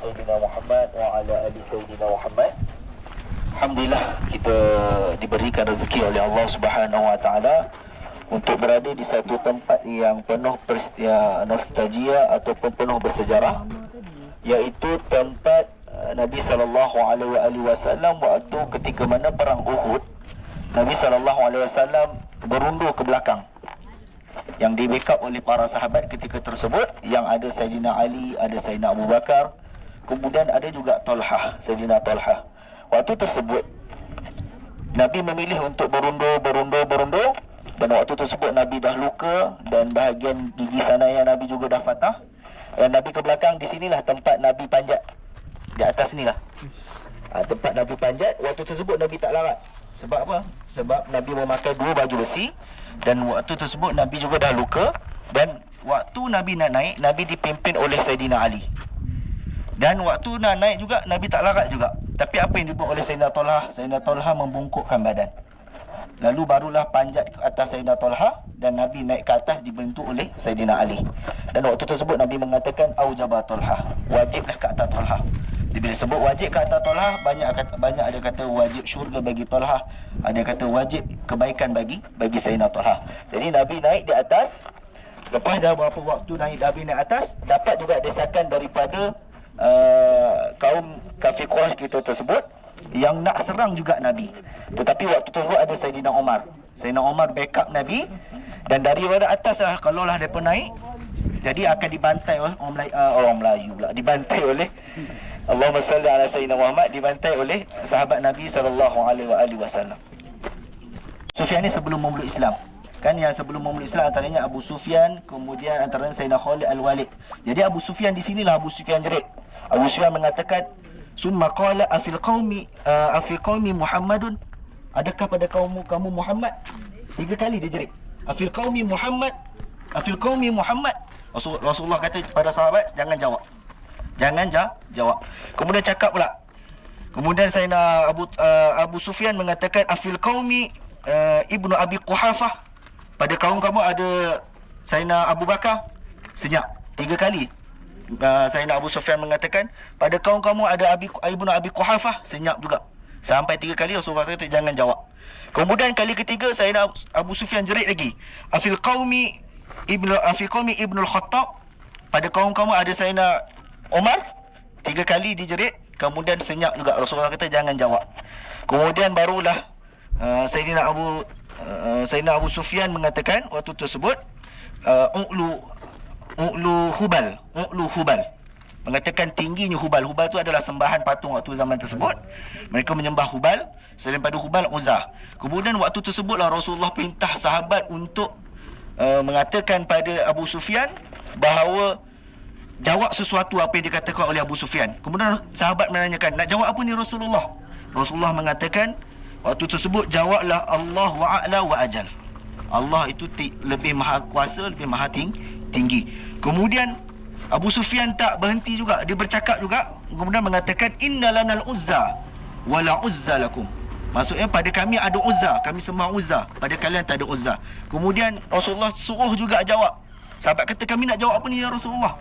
Sayyidina Muhammad wa ala ali Sayyidina Muhammad. Alhamdulillah, kita diberikan rezeki oleh Allah Subhanahu wa taala untuk berada di satu tempat yang penuh nostalgia ataupun penuh bersejarah, iaitu tempat Nabi sallallahu alaihi wasallam waktu ketika mana perang Uhud. Nabi sallallahu alaihi wasallam berundur ke belakang, yang di backup oleh para sahabat ketika tersebut, yang ada Sayyidina Ali, ada Sayyidina Abu Bakar, kemudian ada juga Talhah, Sayyidina Talhah. Waktu tersebut Nabi memilih untuk berundur, dan waktu tersebut Nabi dah luka dan bahagian gigi sana yang Nabi juga dah patah. Dan Nabi ke belakang, di sinilah tempat Nabi panjat. Di atas ni lah tempat Nabi panjat. Waktu tersebut Nabi tak larat. Sebab apa? Sebab Nabi memakai 2 baju besi, dan waktu tersebut Nabi juga dah luka. Dan waktu Nabi nak naik, Nabi dipimpin oleh Sayyidina Ali. Dan waktu nak naik juga, Nabi tak larat juga. Tapi apa yang dibuat oleh Sayyidina Talhah? Sayyidina Talhah membungkukkan badan, lalu barulah panjat ke atas Sayyidina Talhah, dan Nabi naik ke atas dibantu oleh Sayyidina Ali. Dan waktu tersebut Nabi mengatakan aujaba Talhah, wajiblah ke atas Talhah. Bila sebut wajib ke atas Talhah, banyak ada kata wajib syurga bagi Talhah, ada kata wajib kebaikan bagi Sayyidina Talhah. Jadi Nabi naik di atas. Lepas dah berapa waktu Nabi naik atas, dapat juga desakan daripada kaum kafir Quraisy kita tersebut yang nak serang juga Nabi. Tetapi waktu tersebut ada Sayyidina Umar. Sayyidina Umar backup Nabi, dan daripada atas lah, kalau lah mereka naik, jadi akan dibantai oleh orang Melayu pula, dibantai oleh Allahumma salli ala Sayyidina Muhammad, dibantai oleh sahabat Nabi sallallahu alaihi wasallam. Sufyan ni sebelum memeluk Islam. Kan yang sebelum memeluk Islam antaranya Abu Sufyan, kemudian antaranya Sayyidina Khalid Al-Walid. Jadi Abu Sufyan di sinilah Abu Sufyan jerit. Abu Sufyan mengatakan, summa qala afil qaumi Muhammadun, adakah pada kamu Muhammad? 3 kali dia jerit, afil qaumi Muhammad, afil qaumi Muhammad. Rasulullah kata kepada sahabat, jangan jawab. Kemudian cakap pula, kemudian Sayyidina Abu Sufyan mengatakan, afil qaumi Ibnu Abi Quhafah, pada kaum kamu ada Sayyidina Abu Bakar? Senyap. 3 kali Sayyidina Abu Sufyan mengatakan, pada kaum kamu ada Ibnu Abi Quhafah? Senyap juga. Sampai 3 kali Rasulullah kata jangan jawab. Kemudian kali ketiga Sayyidina Abu Sufyan jerit lagi, afil qaumi Ibnu Al-Khattab, pada kaum kamu ada Sayyidina Umar? 3 kali dijerit, kemudian senyap juga. Rasulullah kata jangan jawab. Kemudian barulah Sayyidina Abu Sufyan mengatakan waktu tersebut, U'lu Hubal, mengatakan tingginya Hubal. Hubal tu adalah sembahan patung waktu zaman tersebut. Mereka menyembah Hubal, selain pada Hubal, Uzzah. Kemudian waktu tersebutlah Rasulullah perintah sahabat untuk mengatakan pada Abu Sufyan bahawa jawab sesuatu apa yang dikatakan oleh Abu Sufyan. Kemudian sahabat menanyakan, nak jawab apa ni Rasulullah? Rasulullah mengatakan waktu tersebut, jawablah Allah wa'ala wa ajal. Allah itu lebih maha kuasa, lebih maha tinggi. Kemudian Abu Sufyan tak berhenti juga, dia bercakap juga, kemudian mengatakan innalanal uzza wala uzza lakum. Maksudnya pada kami ada Uzza, kami sembah Uzza, pada kalian tak ada Uzza. Kemudian Rasulullah suruh juga jawab. Sahabat kata, kami nak jawab apa ni ya Rasulullah?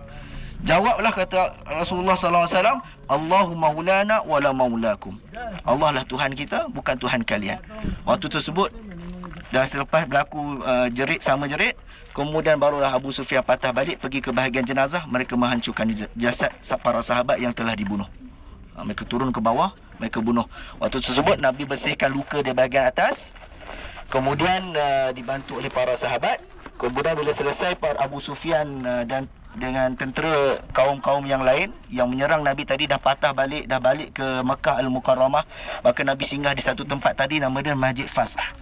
Jawablah, kata Rasulullah sallallahu alaihi wasallam, Allahu maulana wala maulakum. Allah lah Tuhan kita, bukan Tuhan kalian. Waktu tersebut dah selepas berlaku jerit sama jerit, kemudian barulah Abu Sufyan patah balik pergi ke bahagian jenazah. Mereka menghancurkan jasad para sahabat yang telah dibunuh. Mereka turun ke bawah, mereka bunuh. Waktu tersebut Nabi bersihkan luka di bahagian atas, kemudian dibantu oleh para sahabat. Kemudian bila selesai, Abu Sufyan dan dengan tentera kaum-kaum yang lain yang menyerang Nabi tadi dah patah balik, dah balik ke Makkah Al-Mukarramah. Maka Nabi singgah di satu tempat tadi, nama dia Masjid Fasah.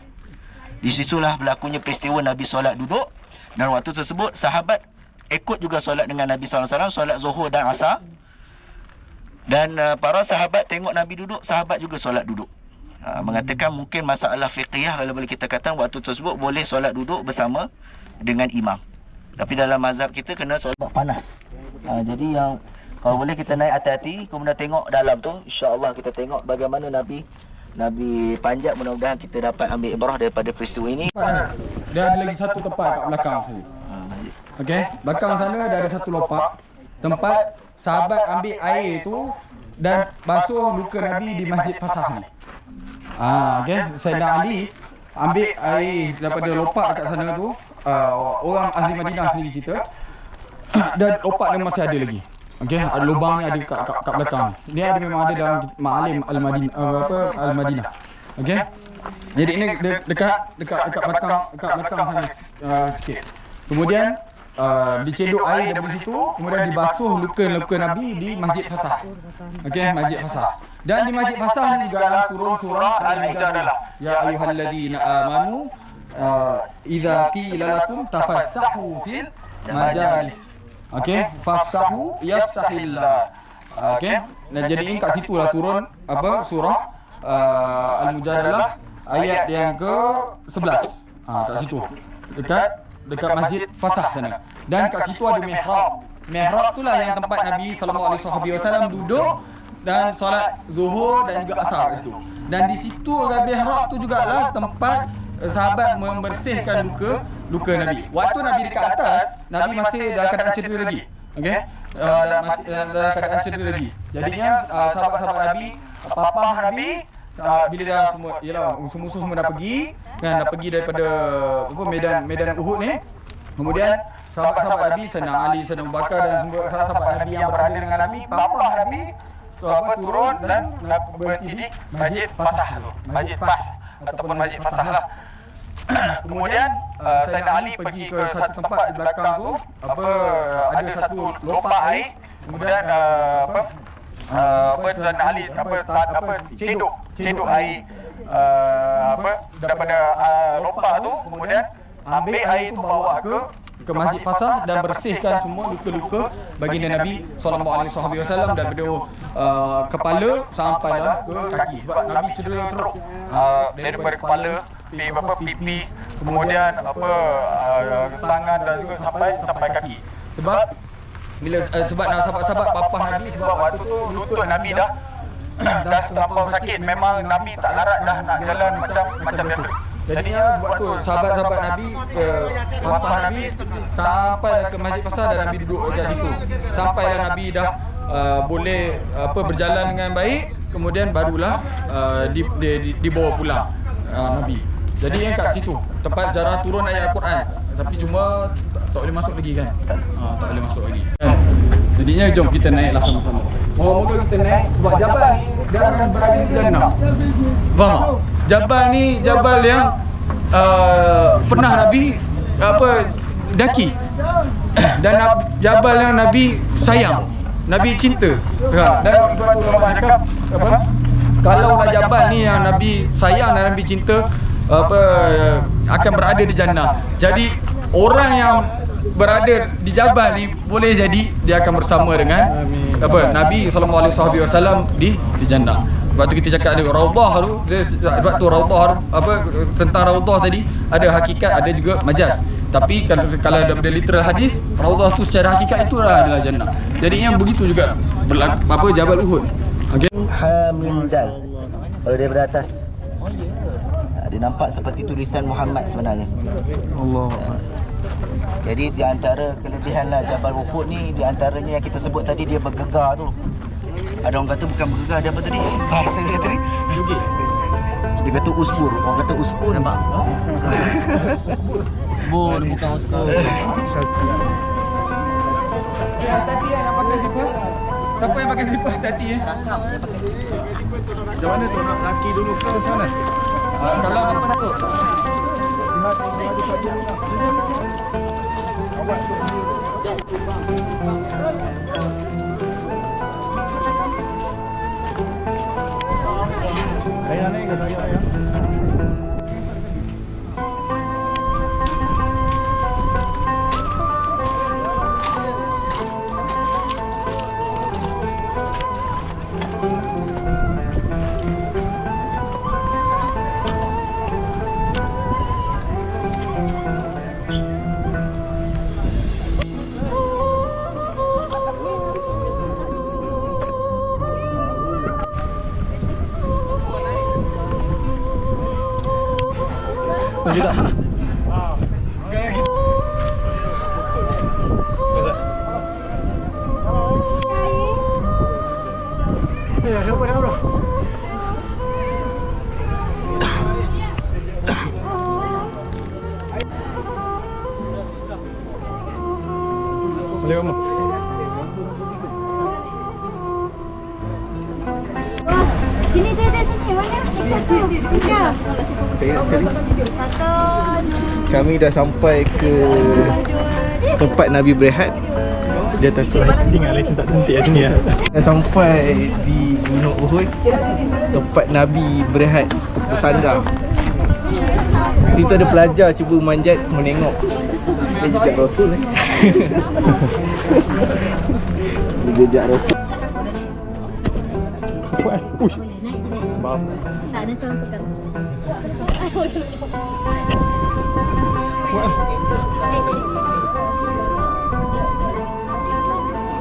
Di situlah berlakunya peristiwa Nabi solat duduk. Dan waktu tersebut sahabat ikut juga solat dengan Nabi SAW, solat Zuhur dan Asar. Dan para sahabat tengok Nabi duduk, sahabat juga solat duduk. Mengatakan mungkin masalah fiqhiyah, kalau boleh kita katakan waktu tersebut boleh solat duduk bersama dengan imam. Tapi dalam mazhab kita kena solat panas. Jadi yang kalau boleh kita naik hati-hati, kemudian tengok dalam tu, insya-Allah kita tengok bagaimana Nabi panjat. Mudah-mudahan kita dapat ambil ibrah daripada peristiwa ini. Dia ada lagi satu tempat kat belakang saya. Okey, belakang sana dia ada satu lopak. tempat sahabat ambil air tu dan basuh luka Nabi di Masjid Fasah ni. Okey, Sayyidina Ali ambil air daripada lopak dekat sana tu. Orang ahli Madinah sendiri cerita dan lopak dia masih ada lagi. Okey, ada lubangnya ada kat belakang. Dia ada memang ada dalam Ma'alim Al-Madinah Al-Madinah. Okey. Jadi ini dekat belakang sana sikit. Kemudian dicedok air daripada situ, kemudian dibasuh luka-luka Nabi di Masjid Fasah. Okey, Masjid Fasah. Dan di Masjid Fasah ni juga turun surah Al-Mujadalah. Ya ayyuhalladzina amanu idza qila lakum tafassahu fil majalis. Okey, fafsahu yafsahillah. Okey. Dan jadi ini kat situlah turun surah Al-Mujadalah ayat yang ke-11. Kat situ. Dekat Masjid Fasah sana. Dan kat situ ada mihrab. Mihrab itulah yang tempat Nabi SAW duduk dan solat zuhur dan juga asar kat situ. Dan di situ mihrab tu jugalah tempat sahabat membersihkan luka Nabi. Waktu Nabi dekat atas, Nabi masih dalam keadaan cedera lagi. Okey? Masih dalam keadaan cedera lagi. Jadinya sahabat-sahabat Nabi, papah Nabi bila dah semua musuh-musuh semua dah pergi dan dah pergi daripada medan Uhud ni. Kemudian sahabat-sahabat Nabi, Sayyidina Ali, Sayyidina Abu Bakar dan semua sahabat Nabi yang berada dengan Nabi, papah Nabi turun dan berhenti di Masjid Fasah tu. Masjid Fah ataupun Masjid Fasah lah. Kemudian Sayyidina Ali pergi ke satu tempat di belakang tu, ada satu lopak air. Kemudian Sayyidina Ali cedok air daripada lopak tu, kemudian ambil air tu bawa ke Masjid Fasah dan bersihkan semua luka-luka baginda Nabi SAW daripada kepala sampailah ke kaki. Sebab Nabi cedera teruk daripada kepala, pipi, kemudian tangan dan juga sampai kaki. Sebab sahabat-sahabat papah Nabi, sebab waktu tu lutut Nabi dah terlampau sakit. Memang Nabi tak larat dah nak jalan macam biasa. Jadinya sebab tu sahabat-sahabat Nabi, papah Nabi sampai ke Masjid Fasah dan Nabi duduk dekat situ. Sampailah Nabi dah boleh berjalan dengan baik, kemudian barulah dibawa pulang Nabi. Jadi yang kat situ tempat jarah turun ayat Al-Quran, tapi cuma tak boleh masuk lagi kan. Tak boleh masuk lagi. Jadinya jom kita naiklah sama-sama. Moga-moga kita naik sebab jabal ni dia akan berada di jannah. Faham tak? Jabal ni jabal yang pernah Nabi daki. Dan jabal yang Nabi sayang, Nabi cinta. Dan sebab tu ulama cakap kalaulah jabal ni yang Nabi sayang dan Nabi cinta akan berada di jannah. Jadi orang yang berada di jabal ni boleh jadi dia akan bersama dengan Nabi SAW di jannah. Sebab tu kita cakap ada raudhah tu, sebab tu raudhah tentang raudhah tadi ada hakikat, ada juga majaz. Tapi kalau daripada literal hadis, raudhah tu secara hakikat itulah adalah jannah. Jadi yang begitu juga Jabal Uhud. Okey. Hamim Dal. Kalau daripada atas dia nampak seperti tulisan Muhammad sebenarnya. Allah. Jadi di antara kelebihanlah Jabal Uhud ni, di antaranya yang kita sebut tadi, dia bergegar tu. Ada orang kata bukan bergegar, dia apa tadi? Bahasa dia tadi. Dia kata usbur. Orang kata usbur. Nampak? Usbur bukan usbur. Ya, tadi yang pakai slipper. Siapa yang pakai slipper tadi Rakam dia pakai slipper. Macam mana tu, nak laki dulu ke macam mana? Kalau apa tu? Boleh kamu? Sini dia sini. Mana? Satu. Tiga. Saya ingat sekali Satu. kami dah sampai ke tempat Nabi berehat di atas tu. Tinggal lagi tak tentik kat sini ya. Dah sampai di Gunung Uhud, tempat Nabi berehat, bersandar. Situ ada pelajar cuba manjat menengok. Dia jejak Rasul ni. Dia jejak Rasul. Uish. Maaf. Tak ada tolong pegang.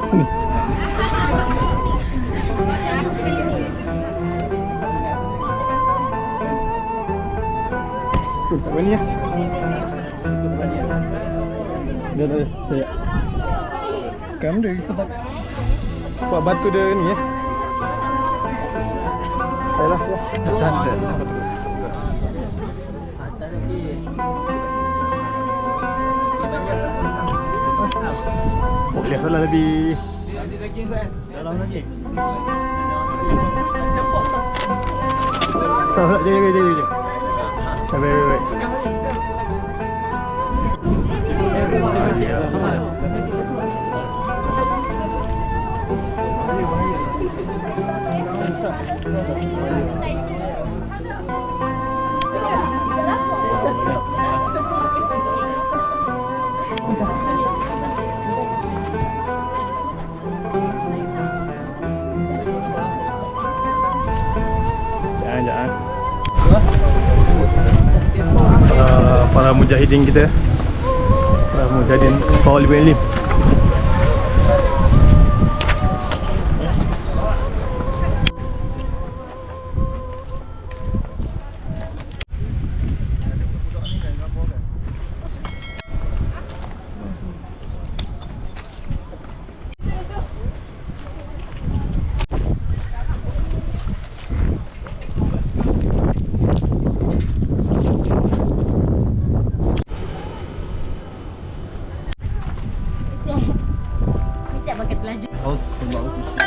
Sini. Tak berani ya. Dia. Kamu dia bisa tak buat batu dia ni ya. Ayolah ya. Tahan Zat. Boleh salah lebih. Dalam lagi. Salah jaga. Baik. Jangan. Para mujahidin kita, para mujahidin talibul ilm. Siap pakai telaju. Haus berbau fisik.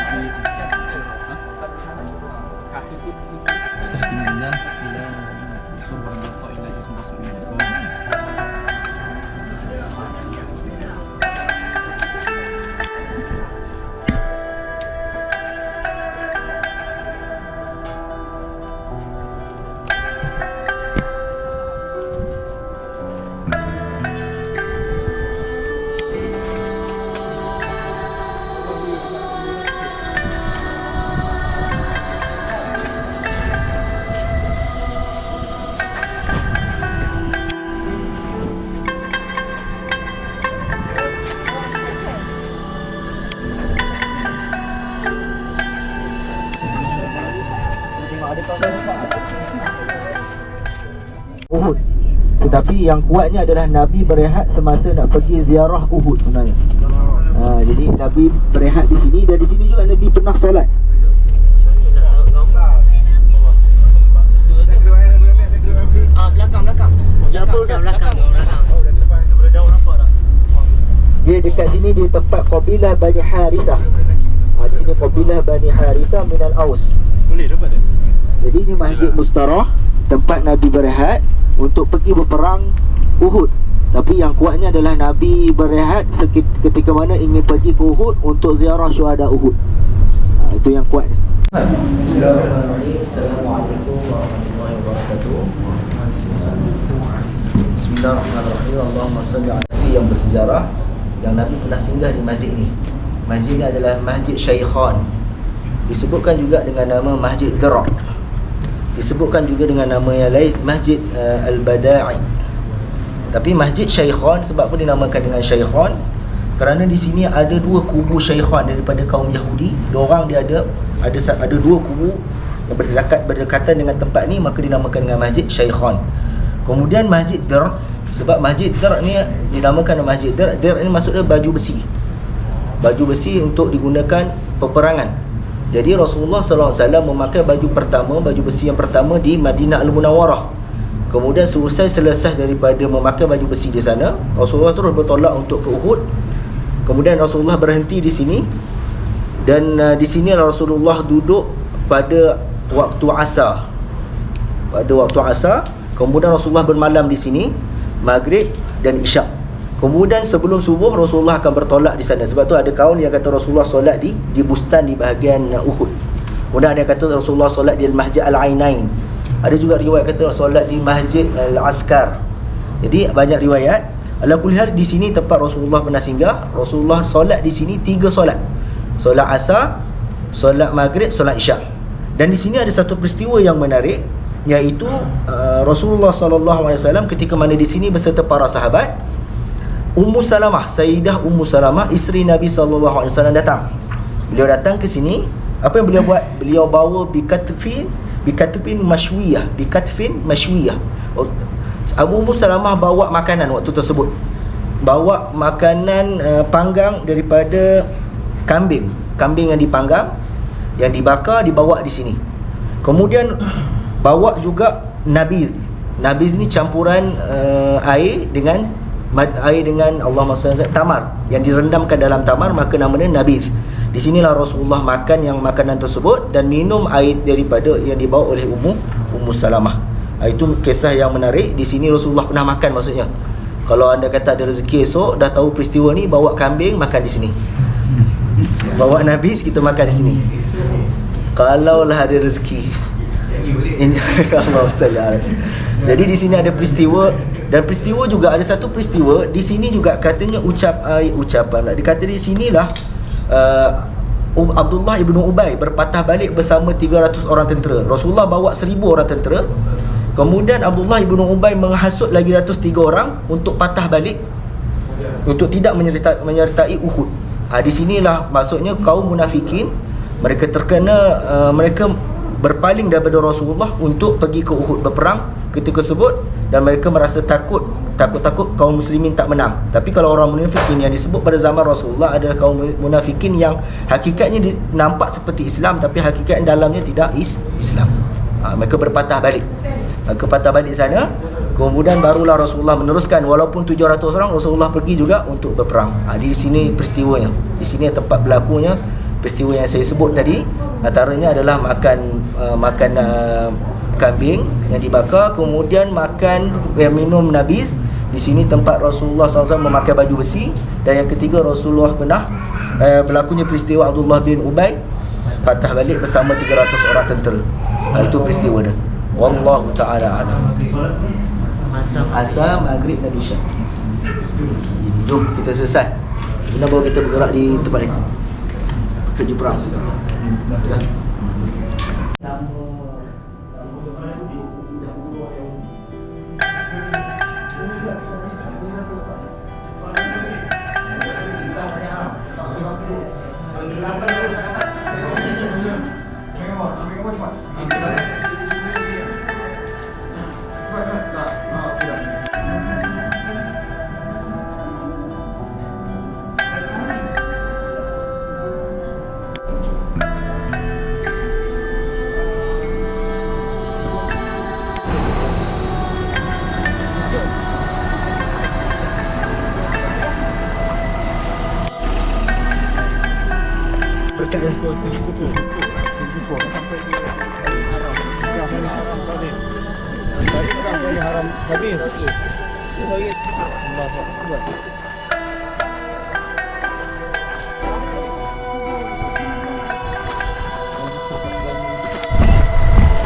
Alhamdulillah ila surah al-Baqarah ila juz'un basir. Uhud. Tetapi yang kuatnya adalah Nabi berehat semasa nak pergi ziarah Uhud sebenarnya. Jadi Nabi berehat di sini dan di sini juga Nabi pernah solat. Belakang. Dia dekat sini di tempat kabilah Bani Harithah. Di sini kabilah Bani Harithah minal Aus. Boleh dapat tak? Jadi ini Masjid Mustarah, tempat Nabi berehat untuk pergi berperang Uhud. Tapi yang kuatnya adalah Nabi berehat ketika mana ingin pergi ke Uhud untuk ziarah syuhada Uhud. Itu yang kuatnya. Bismillahirrahmanirrahim. Assalamualaikum warahmatullahi wabarakatuh. Bismillahirrahmanirrahim. Allahumma salli ala yang bersejarah yang Nabi pernah singgah di masjid ini. Masjid ini adalah Masjid Syaikhan. Disebutkan juga dengan nama Masjid Dir'. Disebutkan juga dengan nama yang lain Masjid Al-Bada'i. Tapi Masjid Syaikhan, sebab apa dinamakan dengan Syaikhan? Kerana di sini ada dua kubu Syaikhan daripada kaum Yahudi. Diorang dia ada dua kubu yang berdekatan dengan tempat ni, maka dinamakan dengan Masjid Syaikhan. Kemudian Masjid Dir', sebab Masjid Dir' ni dinamakan Masjid Dir'. Dir' ni maksudnya baju besi. Baju besi untuk digunakan peperangan. Jadi Rasulullah SAW memakai baju pertama, baju besi yang pertama di Madinah Al-Munawwarah. Kemudian selesai daripada memakai baju besi di sana, Rasulullah terus bertolak untuk ke Uhud. Kemudian Rasulullah berhenti di sini, dan di sinilah Rasulullah duduk pada waktu asar. Pada waktu asar, kemudian Rasulullah bermalam di sini, maghrib dan isyak. Kemudian sebelum subuh Rasulullah akan bertolak di sana. Sebab tu ada kaul yang kata Rasulullah solat di bustan di bahagian Uhud. Kemudian ada yang kata Rasulullah solat di Masjid Al-Ainain. Ada juga riwayat kata solat di Masjid Al-Askar. Jadi banyak riwayat. Ala kulli hal, di sini tempat Rasulullah pernah singgah. Rasulullah solat di sini 3 solat. Solat asar, solat maghrib, solat isyak. Dan di sini ada satu peristiwa yang menarik, iaitu Rasulullah SAW ketika mana di sini beserta para sahabat. Ummu Salamah, Sayyidah Ummu Salamah, isteri Nabi SAW datang. Beliau datang ke sini. Apa yang beliau buat? Beliau bawa bikatfin mashwiyah. Ummu Salamah bawa makanan waktu tersebut. Bawa makanan panggang daripada kambing yang dipanggang, yang dibakar, dibawa di sini. Kemudian bawa juga nabiz. Nabiz ni campuran air dengan Allahumma salli tamar, yang direndamkan dalam tamar, maka namanya nabiz. Di sinilah Rasulullah makan yang makanan tersebut dan minum air daripada yang dibawa oleh Ummu Salamah. Itu kisah yang menarik. Di sini Rasulullah pernah makan, maksudnya. Kalau anda kata ada rezeki esok, dah tahu peristiwa ni, bawa kambing makan di sini. Bawa nabiz, kita makan di sini. Kalaulah ada rezeki. Allah sallallahu. Jadi di sini ada peristiwa, dan peristiwa juga ada satu peristiwa di sini juga katanya ucapan. Dikata di sinilah Abdullah ibnu Ubay berpatah balik bersama 300 orang tentera. Rasulullah bawa 1000 orang tentera. Kemudian Abdullah ibnu Ubay menghasut lagi 103 orang untuk patah balik, untuk tidak menyertai Uhud. Di sinilah maksudnya kaum munafikin, mereka terkena mereka berpaling daripada Rasulullah untuk pergi ke Uhud berperang ketika tersebut, dan mereka merasa takut kaum muslimin tak menang. Tapi kalau orang munafikin yang disebut pada zaman Rasulullah adalah kaum munafikin yang hakikatnya nampak seperti Islam, tapi hakikatnya dalamnya tidak Islam. Mereka berpatah balik. Mereka patah balik sana. Kemudian barulah Rasulullah meneruskan, walaupun 700 orang, Rasulullah pergi juga untuk berperang. Di sini peristiwanya. Di sini tempat berlakunya peristiwa yang saya sebut tadi. Antaranya adalah makan kambing yang dibakar, kemudian minum nabiz. Di sini tempat Rasulullah SAW memakai baju besi. Dan yang ketiga, Rasulullah pernah berlakunya peristiwa Abdullah bin Ubay patah balik bersama 300 orang tentera. Itu peristiwa dia. Wallahu ta'ala a'lam. Asar, maghrib dan isyak. Jom kita selesai. Kemudian baru kita bergerak di tempat lain. Kerja perang. Ya.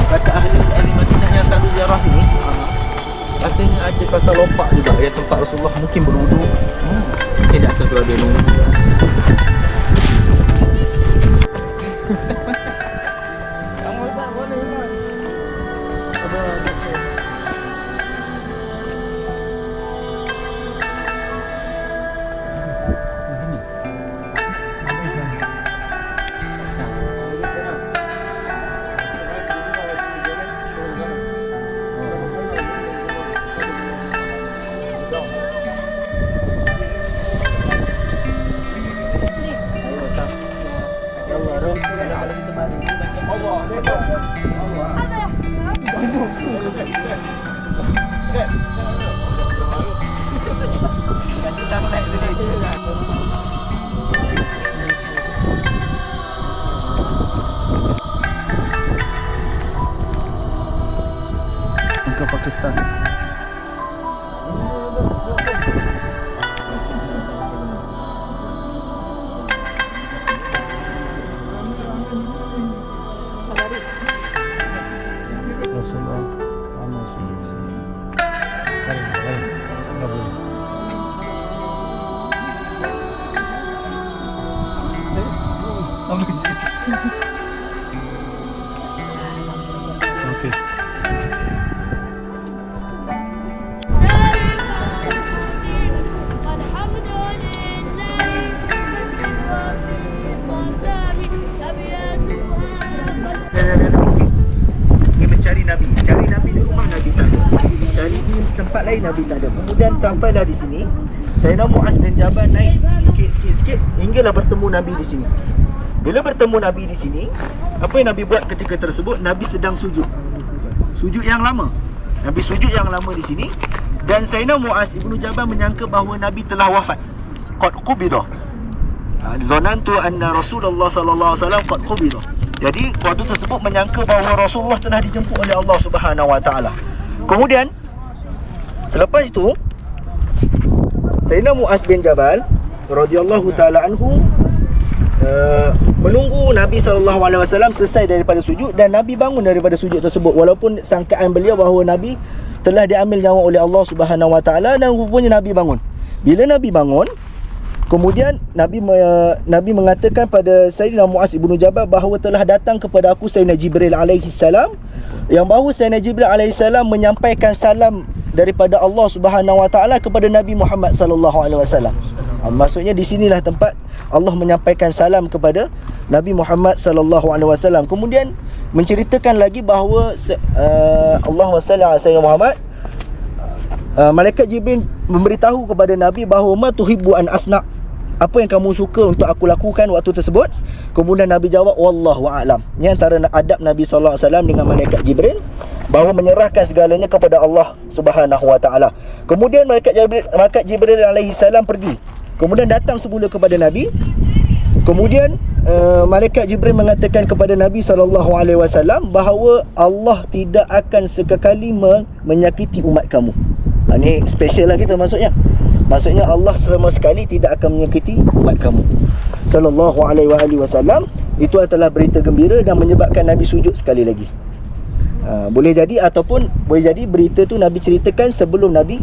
Kata ahli Madinah yang selalu ziarah sini, katanya ada pasal lopak juga, yang tempat Rasulullah mungkin berwudu. Di atas tu ada nunggu. Nabi tak ada. Kemudian sampailah di sini, Sayyidina Muaz bin Jabal naik sikit hinggalah bertemu Nabi di sini. Bila bertemu Nabi di sini, apa yang Nabi buat ketika tersebut? Nabi sedang sujud. Sujud yang lama. Nabi sujud yang lama di sini, dan Sayyidina Muaz ibnu Jabal menyangka bahawa Nabi telah wafat. Qad qubida. Zanantu anna Rasulullah sallallahu alaihi wasallam qad qubida. Jadi waktu tersebut menyangka bahawa Rasulullah telah dijemput oleh Allah Subhanahu wa taala. Kemudian selepas itu Sayyidina Muaz bin Jabal radhiyallahu taala anhu menunggu Nabi SAW selesai daripada sujud, dan Nabi bangun daripada sujud tersebut walaupun sangkaan beliau bahawa Nabi telah diambil nyawa oleh Allah Subhanahu wa taala, dan rupanya Nabi bangun. Bila Nabi bangun, kemudian Nabi mengatakan pada Sayyidina Muaz ibnu Jabal bahawa telah datang kepada aku Sayyidina Jibril alaihi salam, yang bahawa Sayyidina Jibril alaihi salam menyampaikan salam daripada Allah Subhanahu wa taala kepada Nabi Muhammad sallallahu alaihi wasallam. Maksudnya di sinilah tempat Allah menyampaikan salam kepada Nabi Muhammad sallallahu alaihi wasallam. Kemudian menceritakan lagi bahawa Allahumma salli ala Sayyidina Muhammad, malaikat Jibril memberitahu kepada Nabi bahawa ma tuhibbu an asna, apa yang kamu suka untuk aku lakukan waktu tersebut. Kemudian Nabi jawab wallahu a'lam. Ini antara adab Nabi sallallahu alaihi wasallam dengan malaikat Jibril, bahawa menyerahkan segalanya kepada Allah Subhanahu wa taala. Kemudian malaikat Jibril alaihi salam pergi. Kemudian datang semula kepada Nabi. Kemudian malaikat Jibril mengatakan kepada Nabi sallallahu alaihi wasallam bahawa Allah tidak akan sekali menyakiti umat kamu. Ini special lah kita maksudnya. Maksudnya Allah sama sekali tidak akan menyakiti umat kamu. Sallallahu alaihi wasallam. Itu adalah berita gembira dan menyebabkan Nabi sujud sekali lagi. Boleh jadi ataupun boleh jadi berita tu Nabi ceritakan sebelum Nabi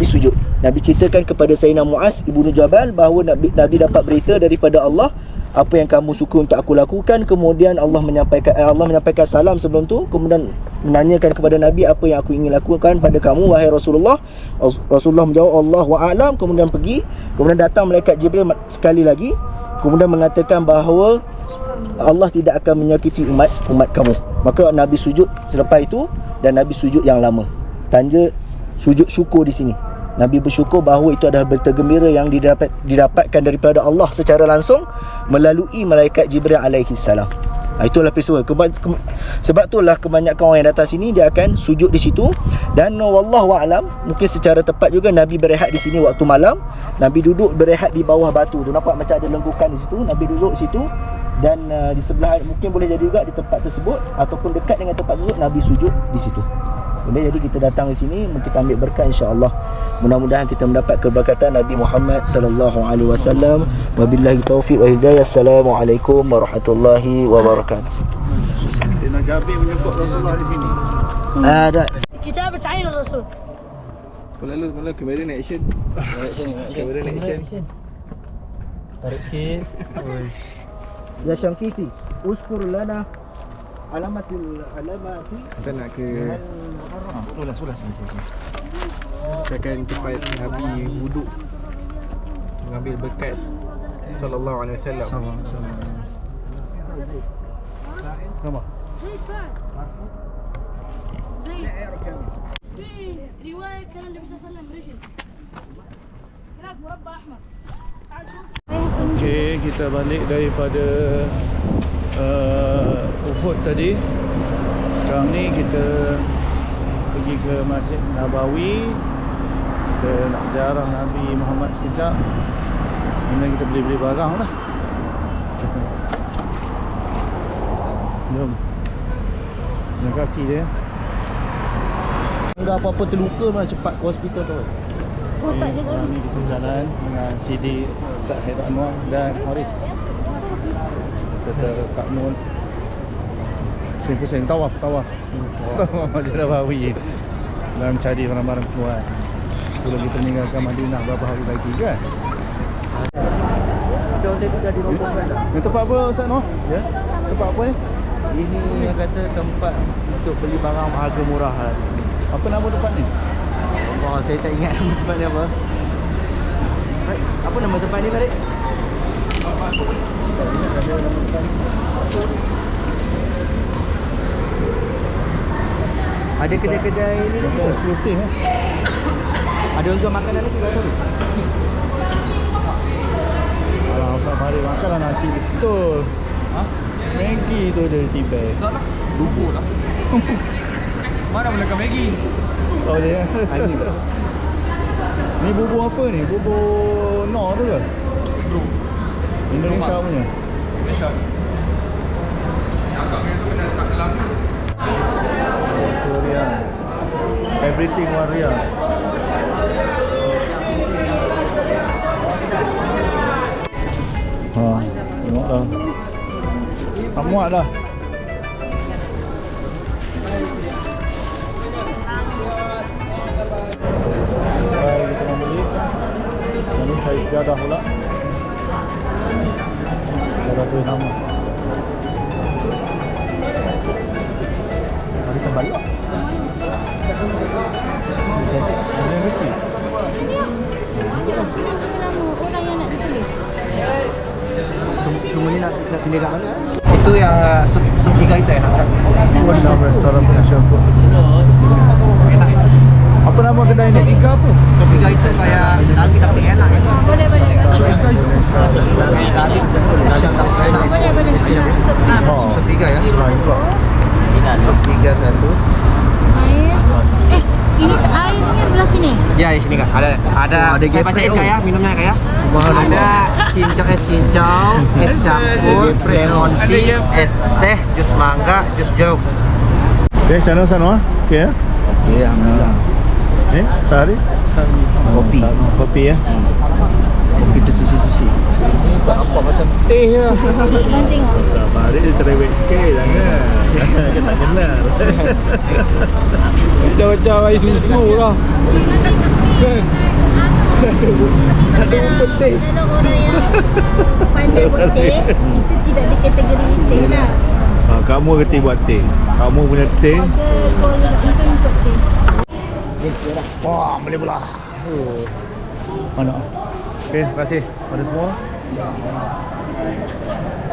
sujud. Nabi ceritakan kepada Sayyidina Muaz ibnu Jabal bahawa Nabi dapat berita daripada Allah, apa yang kamu suka untuk aku lakukan. Kemudian Allah menyampaikan salam sebelum tu, kemudian menanyakan kepada Nabi apa yang aku ingin lakukan pada kamu wahai Rasulullah. Rasulullah menjawab Allahu a'lam. Kemudian pergi. Kemudian datang malaikat Jibril sekali lagi, kemudian mengatakan bahawa Allah tidak akan menyakiti umat kamu. Maka Nabi sujud selepas itu, dan Nabi sujud yang lama. Tanda sujud syukur di sini. Nabi bersyukur bahawa itu adalah berita gembira yang didapatkan daripada Allah secara langsung melalui malaikat Jibril alaihi salam. Itulah peristiwa. Sebab itulah kebanyakan orang yang datang sini dia akan sujud di situ. Dan wallahu a'lam, mungkin secara tepat juga Nabi berehat di sini waktu malam. Nabi duduk berehat di bawah batu tu. Nampak macam ada lengkukan di situ. Nabi duduk di situ, dan di sebelah, mungkin boleh jadi juga di tempat tersebut ataupun dekat dengan tempat tersebut Nabi sujud di situ. Boleh jadi kita datang di sini, kita ambil berkat insya-Allah. Mudah-mudahan kita mendapat keberkatan Nabi Muhammad sallallahu alaihi wasallam. Wabillahi taufiq wa hidayah. Assalamualaikum warahmatullahi wabarakatuh. Sayyidina Jabir menyebut Rasulullah di sini. Ada. كتابة عين الرسول. Kalau kamera nak action. Kamera nak action. Tarik sikit. Ya Syangkiti, uskur lana alamati. Kita nak ke kita akan tempat Nabi wuduk mengambil berkat sallallahu alaihi wasallam. Sama. في رواية كان النبي صلى الله عليه وسلم رجل هناك مربع أحمر. Okey, kita balik daripada Uhud tadi. Sekarang ni kita pergi ke Masjid Nabawi. Kita nak ziarah Nabi Muhammad sekejap. Kemudian kita beli barang lah. Jom. Dengan kaki dia. Enggak apa-apa terluka mah cepat ke hospital tu. Sekarang ni kita berjalan dengan CD Ustaz Haidar Anwar dan Haris serta Kak Nur. Pusing-pusing tawaf Masjid Nabawi dan cari barang-barang keluar sebelum kita meninggalkan Madinah beberapa hari lagi kan. Dia tadi dah dirobohkan dah. Yang tempat apa Ustaz Nur? Ya. Tempat apa ni? Ini yang kata tempat untuk beli barang harga murah lah di sini. Apa nama tempat ni? Oh, saya tak ingat nama tempat ni apa. Apa nama tempat ni, Farid? Ada kedai-kedai ni Eksklusif Ada jual makanan lagi kat tu. Alah, Ustaz Farid makanlah nasi betul. Ha? Maggi tu dia tiba. Tak lah. Lupa lah. Mana boleh makan Maggi? Oh dia. Lagi tu. Ni bubur apa ni? Bubur Nor tu ke? Bro. Indonesia punya. Malaysia. Agak tu kena letak kelam tu. Korea. Everything Waria. Ha, tengok dah. Tak muat dah. Saya kita nak beli. Ini saya sejadah pula. Sejadah tulis nama. Mari kita balik. Ada yang kecil. Tulis sama nama orang yang nak ditulis. Cuma ni nak tulis kat mana? Itu yang sup ikan itu enak kan? Wah, restoran Asian food. Enak. Apa nama kedai ni? Ikan apa? Sup ikan itu kayak daging tapi enak kan? Boleh. Daging Malaysia tak enak. Boleh. Sup ikan. Oh. Sup ikan ya? Right. Sup ikan satu. Air. Ini airnya belah sini. Ya, di sini kan. Ada saya baca ikan ya, minumnya kayak. Ada cincau, es campur, lemon tea, es teh, jus mangga, jus jeruk. Okay, sana. Okay ya? Okey, alhamdulillah. Sehari? Kopi. Kopi ya? Kopi tu susu. Tak nampak macam teh ya. Bang tengok. Sabar dia cerewet sikit. Jangan. Dia tak kenal. Dah macam air susu lah. Kan? Ada pun teh. Kalau orang yang pandai buat teh, itu tidak dikategori teh lah. Kamu kerti buat teh. Kamu punya teh. Kalau bukan untuk teh. Wah, boleh pula. Mana? Okay, terima kasih pada semua.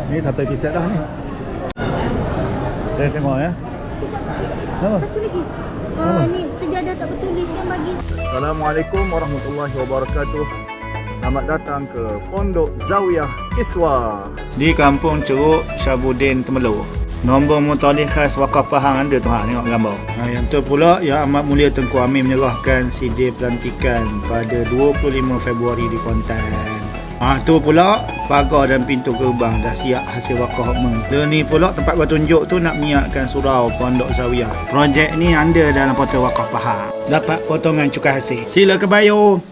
Ni satu episod dah ni. Kita tengok ya. Apa? Satu lagi. Ni sejadah tak bertulis yang bagi. Assalamualaikum warahmatullahi wabarakatuh. Selamat datang ke Pondok Zawiyah Kiswa di Kampung Ceruk, Syabudin, Temerloh. Nombor mutalik khas Wakaf Pahang anda tu tengok gambar. Yang tu pula Yang Amat Mulia Tengku Amin menyerahkan CJ pelantikan pada 25 Februari di Kuantan. Tu pula pagar dan pintu gerbang dah siap hasil wakaf hokma. Dan ni pula tempat gua tunjuk tu nak menyiapkan surau Pondok Zawiyah. Projek ni anda dalam portal Wakaf Pahang. Dapat potongan cukai hasil. Sila ke bayar.